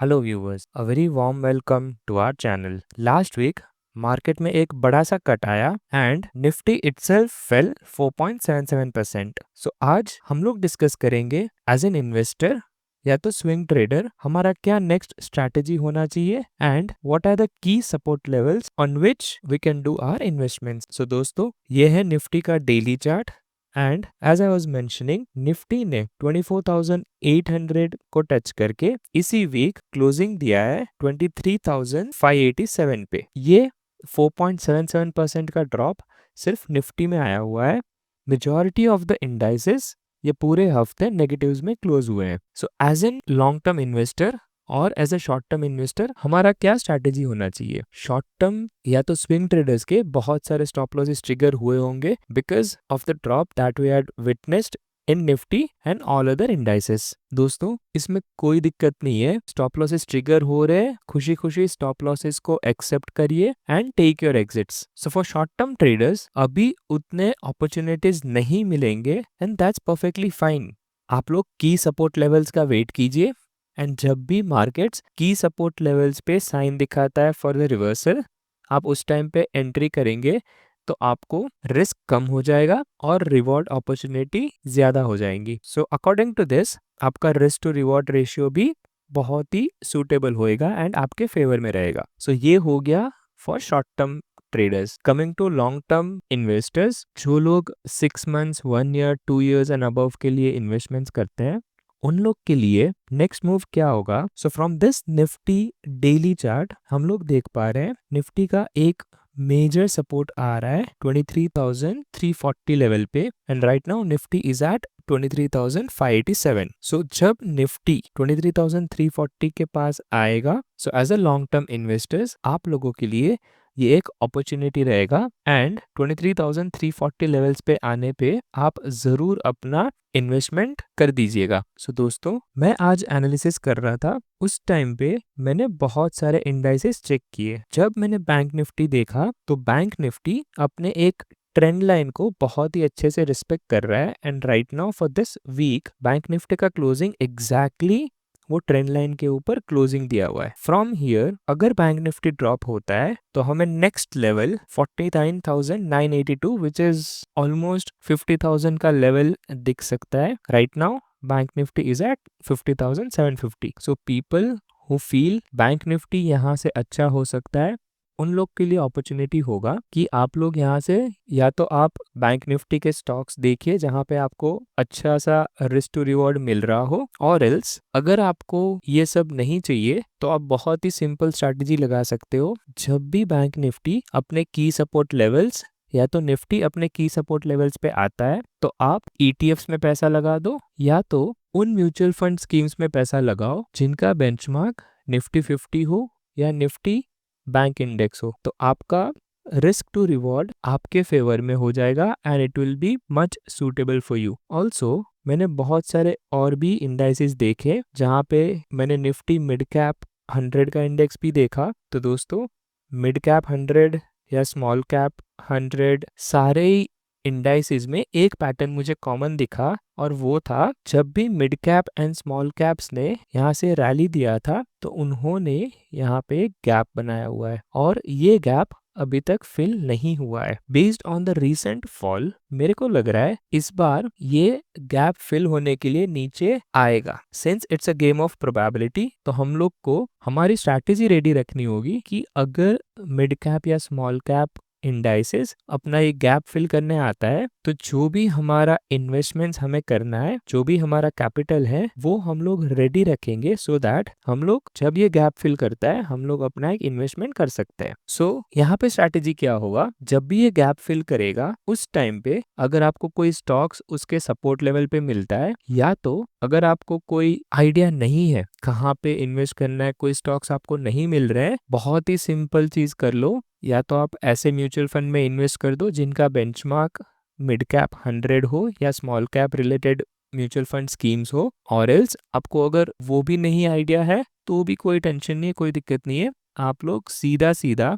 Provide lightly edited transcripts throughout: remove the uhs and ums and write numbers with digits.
Hello viewers, a very warm welcome to our channel. Last week market में एक बड़ा सा कट आया and Nifty itself fell 4.77%। So आज हम लोग डिस्कस करेंगे एज एन इन्वेस्टर या तो स्विंग ट्रेडर हमारा क्या नेक्स्ट स्ट्रैटेजी होना चाहिए and what are the key support levels on which we can do our investments. So दोस्तों, ये है निफ्टी का daily chart and as I was mentioning, Nifty ने 24,800 को टच करके इसी वीक क्लोजिंग दिया है 23,587 पे। ये 4.77% का ड्रॉप सिर्फ निफ्टी में आया हुआ है। मेजॉरिटी ऑफ द इंडाइसेस ये पूरे हफ्ते नेगेटिव्स में क्लोज हुए हैं। So as an long term investor और as a short term investor हमारा क्या स्ट्रैटेजी होना चाहिए? शॉर्ट टर्म या तो स्विंग ट्रेडर्स के बहुत सारे स्टॉप लॉसेस ट्रिगर हुए होंगे because of the drop that we had witnessed in Nifty and all other indices. दोस्तों, इसमें कोई दिक्कत नहीं है, स्टॉप लॉसेस ट्रिगर हो रहे हैं, खुशी खुशी स्टॉप लॉसेस को एक्सेप्ट करिए and take your exits. So for short term traders अभी उतने अपॉर्चुनिटीज नहीं मिलेंगे एंड दैट्स परफेक्टली फाइन। आप लोग की सपोर्ट लेवल्स का वेट कीजिए एंड जब भी मार्केट्स की सपोर्ट लेवल्स पे साइन दिखाता है फॉर द रिवर्सल, आप उस टाइम पे एंट्री करेंगे तो आपको रिस्क कम हो जाएगा और रिवॉर्ड अपॉर्चुनिटी ज्यादा हो जाएंगी। सो अकॉर्डिंग टू दिस आपका रिस्क टू रिवॉर्ड रेशियो भी बहुत ही सूटेबल होएगा एंड आपके फेवर में रहेगा। सो ये हो गया for short term traders. Coming to long term investors, जो लोग 6 months, 1 year, 2 years and above के लिए इन्वेस्टमेंट्स करते हैं, उन लोग के लिए नेक्स्ट मूव क्या होगा? सो from this Nifty daily chart हम लोग देख पा रहे हैं निफ्टी का एक मेजर सपोर्ट आ रहा है 23,340 लेवल पे and right now Nifty is at 23,587। So जब निफ्टी 23,340 के पास आएगा, so as a long term investors आप लोगों के लिए ये एक अपॉर्चुनिटी रहेगा एंड 23,340 लेवल्स पे आने पे आप जरूर अपना इन्वेस्टमेंट कर दीजिएगा। सो दोस्तों, मैं आज एनालिसिस कर रहा था, उस टाइम पे मैंने बहुत सारे इंडाइसेस चेक किए। जब मैंने बैंक निफ्टी देखा तो बैंक निफ्टी अपने एक ट्रेंड लाइन को बहुत ही अच्छे से रिस्पेक्ट कर रहा है and right now for this week bank Nifty का क्लोजिंग एग्जैक्टली वो ट्रेंड लाइन के ऊपर क्लोजिंग दिया हुआ है। फ्रॉम हियर अगर बैंक निफ्टी ड्रॉप होता है तो हमें next level 49,982 which is almost 50,000 का लेवल दिख सकता है। Right now bank Nifty is at 50,750। So people who feel bank Nifty यहाँ से अच्छा हो सकता है, उन लोग के लिए अपॉर्चुनिटी होगा कि आप लोग यहाँ से या तो आप बैंक निफ्टी के स्टॉक्स देखिए जहाँ पे आपको अच्छा सा रिस्क टू रिवॉर्ड मिल रहा हो, और एल्स अगर आपको ये सब नहीं चाहिए तो आप बहुत ही सिंपल स्ट्रैटेजी लगा सकते हो। जब भी बैंक निफ्टी अपने की सपोर्ट लेवल्स या तो निफ्टी अपने की सपोर्ट लेवल्स पे आता है तो आप ईटीएफ्स में पैसा लगा दो या तो उन म्यूचुअल फंड स्कीम्स में पैसा लगाओ जिनका बेंचमार्क निफ्टी 50 हो या निफ्टी बैंक इंडेक्स हो। तो आपका रिस्क टू रिवॉर्ड आपके फेवर में हो जाएगा and it will be much suitable for you. Also मैंने बहुत सारे और भी इंडाइसेस देखे जहाँ पे मैंने निफ्टी मिड कैप 100 का इंडेक्स भी देखा। तो दोस्तों, मिड कैप 100 या स्मॉल कैप 100 सारे ही इंडाइसेस में एक पैटर्न मुझे कॉमन दिखा, और वो था जब भी mid cap and small caps ने यहाँ से रैली दिया था तो उन्होंने यहाँ पे गैप बनाया हुआ है और ये गैप अभी तक फिल नहीं हुआ है। Based on the recent fall मेरे को लग रहा है इस बार ये गैप फिल होने के लिए नीचे आएगा। Since it's a game of probability, तो हम लोग को हमारी स्ट्रैटेजी रेडी रखनी होगी कि अगर मिड कैप या स्मॉल कैप इंडाइसेस अपना ये गैप फिल करने आता है तो जो भी हमारा इन्वेस्टमेंट्स हमें करना है, जो भी हमारा कैपिटल है, वो हम लोग रेडी रखेंगे सो दैट हम लोग जब ये गैप फिल करता है हम लोग अपना एक इन्वेस्टमेंट कर सकते हैं। सो यहाँ पे स्ट्रैटेजी क्या होगा, जब भी ये गैप फिल करेगा उस टाइम पे अगर आपको कोई स्टॉक्स उसके सपोर्ट लेवल पे मिलता है या तो अगर आपको कोई आइडिया नहीं है कहाँ पे इन्वेस्ट करना है, कोई स्टॉक्स आपको नहीं मिल रहे हैं, बहुत ही सिंपल चीज कर लो, या तो आप ऐसे म्यूचुअल फंड में इन्वेस्ट कर दो जिनका बेंचमार्क मिड कैप 100 हो या small cap related mutual fund schemes हो, और एल्स आपको अगर वो भी नहीं आइडिया है तो भी कोई टेंशन नहीं है, कोई दिक्कत नहीं है। आप लोग सीधा सीधा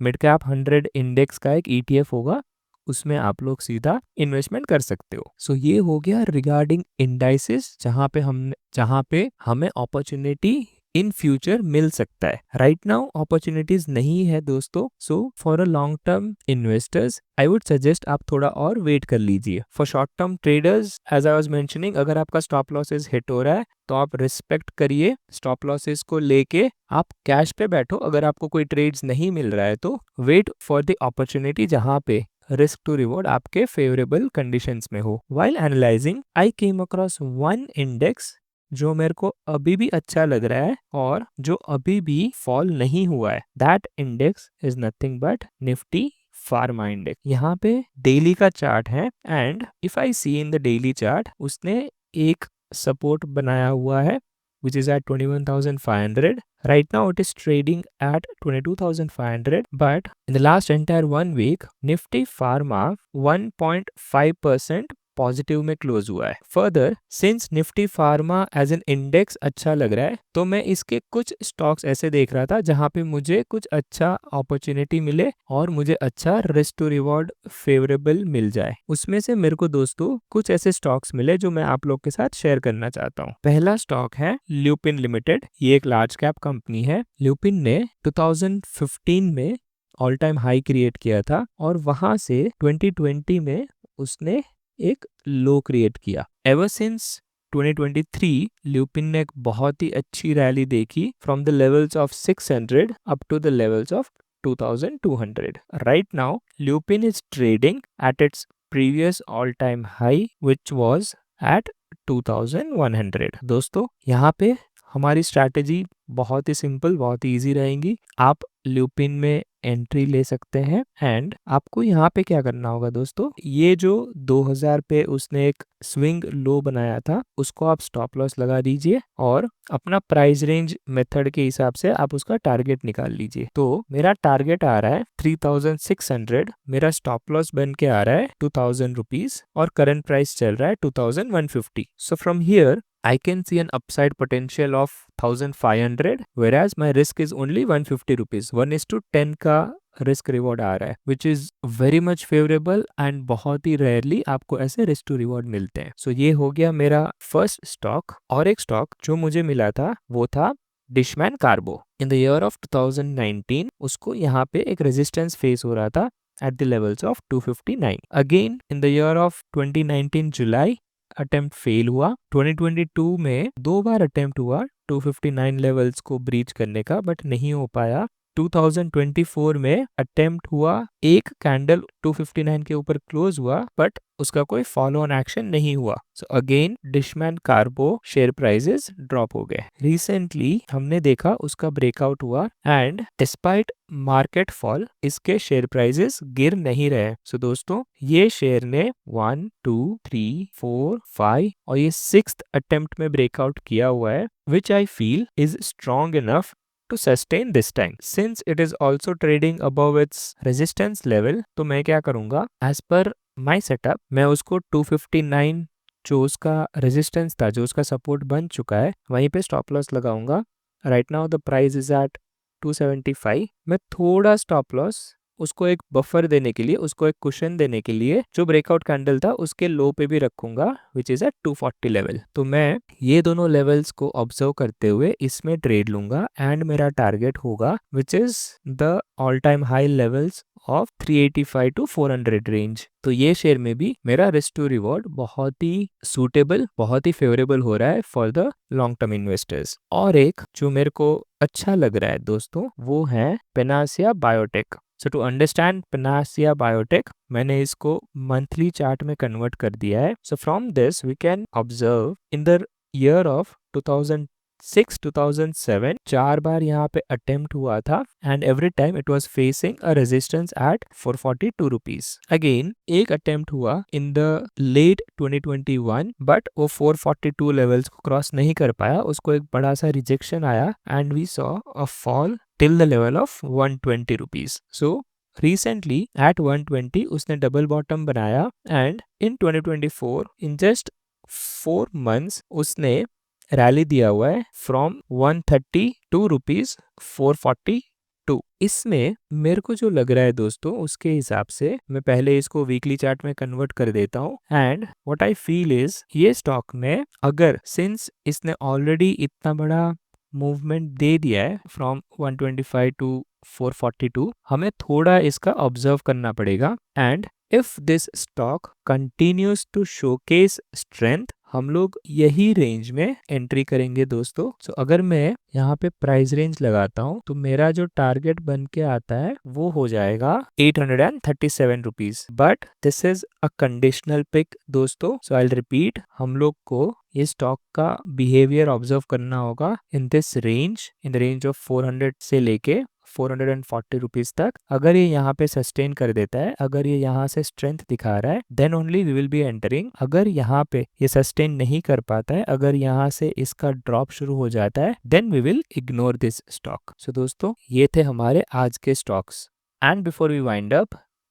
मिड कैप 100 इंडेक्स का एक ईटीएफ होगा, उसमें आप लोग सीधा इन्वेस्टमेंट कर सकते हो। सो ये हो गया रिगार्डिंग इंडाइसेस जहाँ पे हमें अपॉर्चुनिटी इन फ्यूचर मिल सकता है। राइट नाउ अपॉर्चुनिटीज नहीं है दोस्तों, so for a long term investors I would suggest आप थोड़ा और वेट कर लीजिए। For short term traders as I was mentioning, अगर आपका स्टॉप लॉसेस हिट हो रहा है तो आप रिस्पेक्ट करिए स्टॉप लॉसेस को लेके, आप कैश पे बैठो। अगर आपको कोई ट्रेड्स नहीं मिल रहा है तो वेट फॉर द अपॉर्चुनिटी जहां पे रिस्क टू रिवॉर्ड आपके फेवरेबल कंडीशंस में हो। व्हाइल एनालाइजिंग आई केम अक्रॉस वन इंडेक्स जो मेरे को अभी भी अच्छा लग रहा है और जो अभी भी फॉल नहीं हुआ है। That index is nothing but Nifty pharma index. यहाँ पे डेली का चार्ट है and if I see in the daily chart, उसने एक सपोर्ट बनाया हुआ है which is at 21,500. Right now it is trading at 22,500, but in the last entire 1 week Nifty Pharma 1.5% positive में क्लोज हुआ है। Further since Nifty pharma as an index अच्छा लग रहा है तो मैं इसके कुछ स्टॉक्स ऐसे देख रहा था जहां पे मुझे कुछ अच्छा अपॉर्चुनिटी मिले और मुझे अच्छा रिस्क टू रिवॉर्ड फेवरेबल मिल जाए। उसमें से मेरे को दोस्तों कुछ ऐसे स्टॉक्स मिले जो मैं आप लोग के साथ शेयर करना चाहता हूँ। पहला स्टॉक है ल्यूपिन लिमिटेड। ये एक लार्ज कैप कंपनी है। ल्यूपिन ने 2015 में ऑल टाइम हाई क्रिएट किया था और वहां से 2020 में उसने एक लो क्रिएट किया। एवर सिंस 2023 ल्यूपिन ने एक बहुत ही अच्छी रैली देखी from the levels of 600 up to the levels of 2200। Right now Lupin is trading at its previous all time high which was at 2100। दोस्तों यहाँ पे हमारी स्ट्रैटेजी बहुत ही सिंपल, बहुत ही ईजी रहेगी। आप ल्यूपिन में एंट्री ले सकते हैं एंड आपको यहाँ पे क्या करना होगा दोस्तों, ये जो 2000 पे उसने एक स्विंग लो बनाया था उसको आप स्टॉप लॉस लगा दीजिए और अपना प्राइस रेंज मेथड के हिसाब से आप उसका टारगेट निकाल लीजिए। तो मेरा टारगेट आ रहा है 3600, मेरा स्टॉप लॉस बन के आ रहा है 2000 रुपीज और करंट प्राइस चल रहा है 2150। So from here I can see an upside potential of 1500 whereas my risk is only 150 rupees। 1:10 का रिस्क रिवॉर्ड आ रहा है which is very much favorable and बहुत ही रेयरली आपको ऐसे रिस्क टू रिवॉर्ड मिलते हैं। सो ये हो गया मेरा फर्स्ट स्टॉक। और एक स्टॉक जो मुझे मिला था वो था Dishman कार्बो। In the year of 2019 उसको यहाँ पे एक रेजिस्टेंस फेस हो रहा था at the levels of 259। Again in the year of 2019 July attempt fail हुआ। 2022 में 2 बार अटेम्प्ट हुआ 259 लेवल्स को ब्रीच करने का बट नहीं हो पाया। 2024 में अटेम्प्ट हुआ, एक कैंडल 259 के ऊपर क्लोज हुआ बट उसका कोई फॉलो ऑन एक्शन नहीं हुआ। So again Dishman कार्बो share prices drop हो गए। रिसेंटली हमने देखा उसका ब्रेकआउट हुआ एंड डिस्पाइट मार्केट फॉल इसके शेयर प्राइसेस गिर नहीं रहे। सो दोस्तों ये शेयर ने 1 2 3 4 5 और ये 6th अटेम्प्ट में ब्रेकआउट किया हुआ है which I feel is strong enough to sustain this time since it is also trading above its resistance level। तो मैं क्या करूंगा, as per my setup मैं उसको 259 जो उसका रेजिस्टेंस था, जो उसका सपोर्ट बन चुका है, वहीं पे स्टॉप लॉस लगाऊंगा। Right now the price is at 275। मैं थोड़ा स्टॉप लॉस उसको एक बफर देने के लिए, उसको एक कुशन देने के लिए जो ब्रेकआउट कैंडल था उसके लो पे भी रखूंगा विच इज एट 240 लेवल। तो मैं ये दोनों लेवल्स को ऑब्जर्व करते हुए इसमें ट्रेड लूंगा एंड मेरा टारगेट होगा which is the all time high levels of 385 to 400 range. तो ये शेयर में भी मेरा रिस्क टू रिवॉर्ड बहुत ही सूटेबल, बहुत ही फेवरेबल हो रहा है for the long term investors. और एक जो मेरे को अच्छा लग रहा है दोस्तों वो है Panacea Biotech. So to understand Panacea Biotech मैंने इसको मंथली चार्ट में कन्वर्ट कर दिया है। So from this we can observe in the year of 2006-2007 4 बार यहाँ पे अटेम्प्ट हुआ था and every time it was facing a resistance at 442 rupees. Again एक अटेम्प्ट हुआ इन द लेट 2021 बट वो 442 लेवल्स को क्रॉस नहीं कर पाया, उसको एक बड़ा सा रिजेक्शन आया and we saw a fall till the level of 120 rupees। So recently at 120 उसने डबल बॉटम बनाया and in 2024 in just 4 months उसने रैली दिया हुआ है फ्रॉम 132 रुपीज 442। इसमें मेरे को जो लग रहा है दोस्तों उसके हिसाब से मैं पहले इसको वीकली चार्ट में कन्वर्ट कर देता हूँ and what I feel is ये स्टॉक में अगर सिंस इसने ऑलरेडी इतना बड़ा मूवमेंट दे दिया है फ्रॉम 125 टू 442, हमें थोड़ा इसका ऑब्जर्व करना पड़ेगा। And if this stock continues to showcase strength, हम लोग यही रेंज में एंट्री करेंगे दोस्तों। सो अगर मैं यहाँ पे प्राइस रेंज लगाता हूँ तो मेरा जो टारगेट बन के आता है वो हो जाएगा 837 rupees. But this is a conditional pick दोस्तों। सो आई रिपीट, हम लोग को ये स्टॉक का बिहेवियर ऑब्जर्व करना होगा in this range, in the range of 400 से लेके 440 रुपीज तक। अगर ये यहाँ पे सस्टेन कर देता है, अगर ये यहाँ से स्ट्रेंथ दिखा रहा है, then only we will be entering. अगर यहाँ पे ये सस्टेन नहीं कर पाता है, अगर यहाँ से इसका ड्रॉप शुरू हो जाता है, then we will ignore this stock. So दोस्तों, ये थे हमारे आज के stocks. And before we wind up,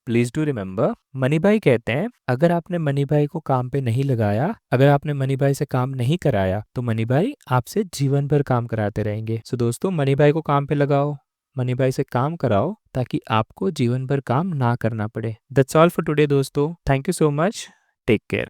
please do remember, मनी भाई कहते हैं अगर आपने मनी भाई को काम पे नहीं लगाया, अगर आपने मनी भाई से काम नहीं कराया, तो मनी भाई आपसे जीवन भर काम कराते रहेंगे। सो दोस्तों, मनी भाई को काम पे लगाओ, मनी भाई से काम कराओ, ताकि आपको जीवन भर काम ना करना पड़े। दैट्स ऑल फॉर टुडे दोस्तों। Thank you so much. Take care.